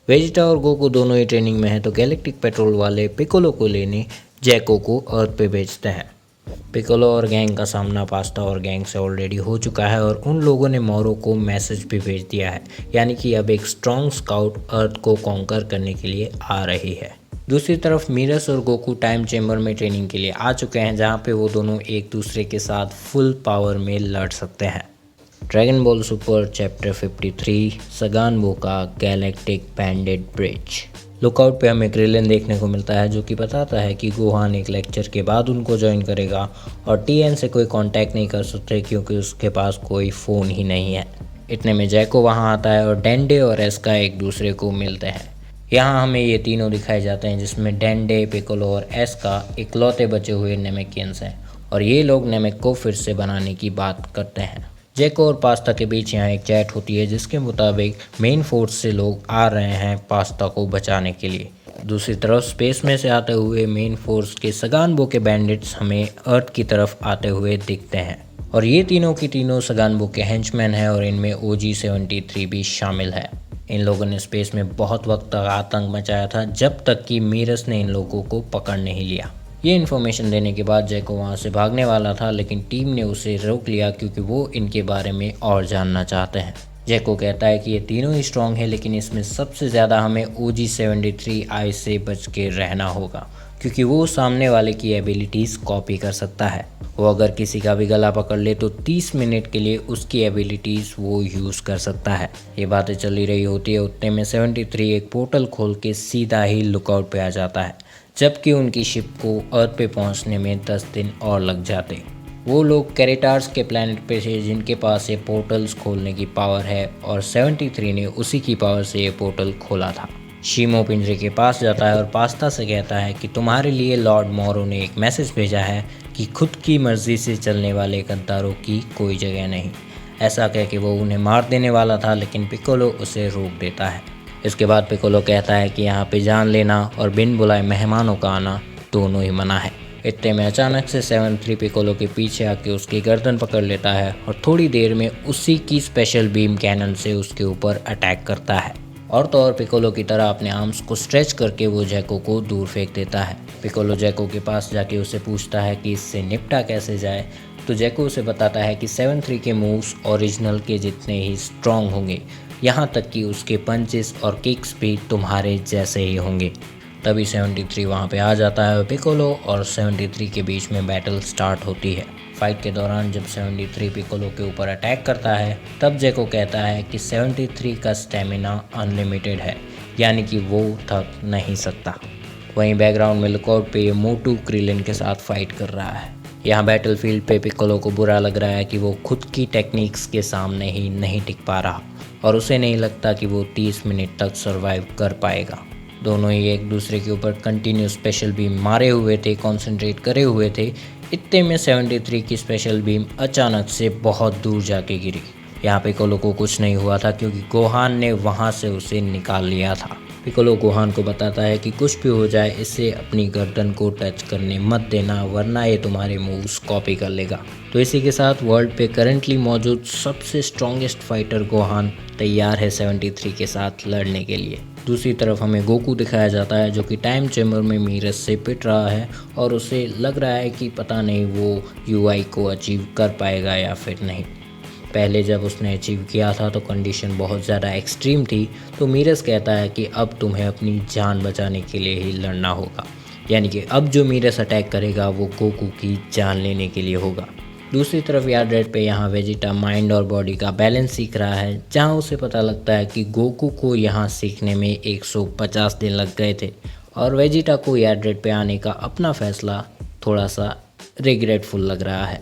Vegeta और Goku दोनों ही training में हैं तो गैलेक्टिक पेट्रोल वाले पिकोलो को लेने जैको को अर्थ पे भेजते हैं। पिकोलो और गैंग का सामना पास्ता और गैंग से ऑलरेडी हो चुका है और उन लोगों ने मोरो को मैसेज भी भेज दिया है, यानी कि अब एक स्ट्रॉन्ग स्काउट अर्थ को कॉन्कर करने के लिए आ रही है। दूसरी तरफ मीरस और गोकू टाइम चेंबर में ट्रेनिंग के लिए आ चुके हैं, जहां पे वो दोनों एक दूसरे के साथ फुल पावर में लड़ सकते हैं। ड्रैगन बॉल सुपर चैप्टर 53 सगान बोका गैलेक्टिक बैंडेड ब्रिज। लुकआउट पे हमें क्रिलिन देखने को मिलता है, जो कि बताता है कि गोहान एक लेक्चर के बाद उनको ज्वाइन करेगा और टीएन से कोई कांटेक्ट नहीं कर सकते क्योंकि उसके पास कोई फ़ोन ही नहीं है। इतने में जैको वहां आता है और डेंडे और एस्का एक दूसरे को मिलते हैं। यहाँ हमें ये तीनों दिखाए जाते हैं, जिसमें डेंडे, पिकोलो और एस्का इकलौते बचे हुए नेमेकियंस हैं और ये लोग नेमेक को फिर से बनाने की बात करते हैं। जैको और पास्ता के बीच यहाँ एक चैट होती है, जिसके मुताबिक मेन फोर्स से लोग आ रहे हैं पास्ता को बचाने के लिए। दूसरी तरफ स्पेस में से आते हुए मेन फोर्स के सगानबो के बैंडिट्स हमें अर्थ की तरफ आते हुए दिखते हैं और ये तीनों की तीनों सगानबो के हेंचमैन हैं और इनमें OG-73 भी शामिल है। इन लोगों ने स्पेस में बहुत वक्त तक आतंक मचाया था, जब तक कि मीरस ने इन लोगों को पकड़ नहीं लिया। ये इन्फॉर्मेशन देने के बाद जैको वहाँ से भागने वाला था, लेकिन टीम ने उसे रोक लिया क्योंकि वो इनके बारे में और जानना चाहते हैं। जैको कहता है कि ये तीनों ही स्ट्रॉन्ग है, लेकिन इसमें सबसे ज़्यादा हमें OG-73 आई से बच के रहना होगा क्योंकि वो सामने वाले की एबिलिटीज़ कॉपी कर सकता है। वो अगर किसी का भी गला पकड़ ले तो 30 मिनट के लिए उसकी एबिलिटीज़ वो यूज़ कर सकता है। ये बातें चली रही होती है, उतने में 73 एक पोर्टल खोल के सीधा ही लुकआउट पे आ जाता है, जबकि उनकी शिप को अर्थ पे पहुंचने में 10 दिन और लग जाते। वो लोग कैरेटार्स के प्लैनेट पे थे, जिनके पास ये पोर्टल्स खोलने की पावर है और 73 ने उसी की पावर से ये पोर्टल खोला था। शीमो पिंजरे के पास जाता है और पास्ता से कहता है कि तुम्हारे लिए लॉर्ड मोरो ने एक मैसेज भेजा है कि खुद की मर्जी से चलने वाले गद्दारों की कोई जगह नहीं। ऐसा कह के वो उन्हें मार देने वाला था, लेकिन पिकोलो उसे रोक देता है। इसके बाद पिकोलो कहता है कि यहाँ पे जान लेना और बिन बुलाए मेहमानों का आना दोनों ही मना है। इतने में अचानक से 73 पिकोलो के पीछे आके उसकी गर्दन पकड़ लेता है और थोड़ी देर में उसी की स्पेशल बीम कैनन से उसके ऊपर अटैक करता है। और तो और पिकोलो की तरह अपने आर्म्स को स्ट्रेच करके वो जैको को दूर फेंक देता है। पिकोलो जैको के पास जाके उसे पूछता है कि इससे निपटा कैसे जाए, तो जैको उसे बताता है कि 73 के मूव्स ओरिजिनल के जितने ही स्ट्रॉन्ग होंगे, यहाँ तक कि उसके पंचेस और किक्स भी तुम्हारे जैसे ही होंगे। तभी 73 वहाँ पे आ जाता है और पिकोलो और 73 के बीच में बैटल स्टार्ट होती है। फाइट के दौरान जब 73 पिकोलो के ऊपर अटैक करता है, तब जैको कहता है कि 73 का स्टेमिना अनलिमिटेड है, यानी कि वो थक नहीं सकता। वहीं बैकग्राउंड में लुकआउट पे ये मोटू क्रिलिन के साथ फाइट कर रहा है। यहाँ बैटलफील्ड पे पिकोलो को बुरा लग रहा है कि वो खुद की टेक्निक्स के सामने ही नहीं टिक पा रहा और उसे नहीं लगता कि वो 30 मिनट तक सरवाइव कर पाएगा। दोनों ही एक दूसरे के ऊपर कंटिन्यू स्पेशल बीम मारे हुए थे, कंसंट्रेट करे हुए थे। इतने में 73 की स्पेशल बीम अचानक से बहुत दूर जाके गिरी। यहाँ पिकोलो को कुछ नहीं हुआ था क्योंकि गोहान ने वहाँ से उसे निकाल लिया था। पिकोलो गोहान को बताता है कि कुछ भी हो जाए, इसे अपनी गर्दन को टच करने मत देना, वरना ये तुम्हारे मूव्स कॉपी कर लेगा। तो इसी के साथ वर्ल्ड पे करंटली मौजूद सबसे स्ट्रॉन्गेस्ट फाइटर गोहान तैयार है 73 के साथ लड़ने के लिए। दूसरी तरफ हमें गोकू दिखाया जाता है, जो कि टाइम चेंबर में मीरस से पिट रहा है और उसे लग रहा है कि पता नहीं वो UI को अचीव कर पाएगा या फिर नहीं। पहले जब उसने अचीव किया था तो कंडीशन बहुत ज़्यादा एक्सट्रीम थी, तो मीरस कहता है कि अब तुम्हें अपनी जान बचाने के लिए ही लड़ना होगा, यानी कि अब जो मीरस अटैक करेगा वो गोकू की जान लेने के लिए होगा। दूसरी तरफ यार्ड रेड पे यहाँ वेजिटा माइंड और बॉडी का बैलेंस सीख रहा है, जहाँ उसे पता लगता है कि गोकू को यहाँ सीखने में 150 दिन लग गए थे और वेजिटा को यार्ड रेड पे आने का अपना फैसला थोड़ा सा रिग्रेटफुल लग रहा है।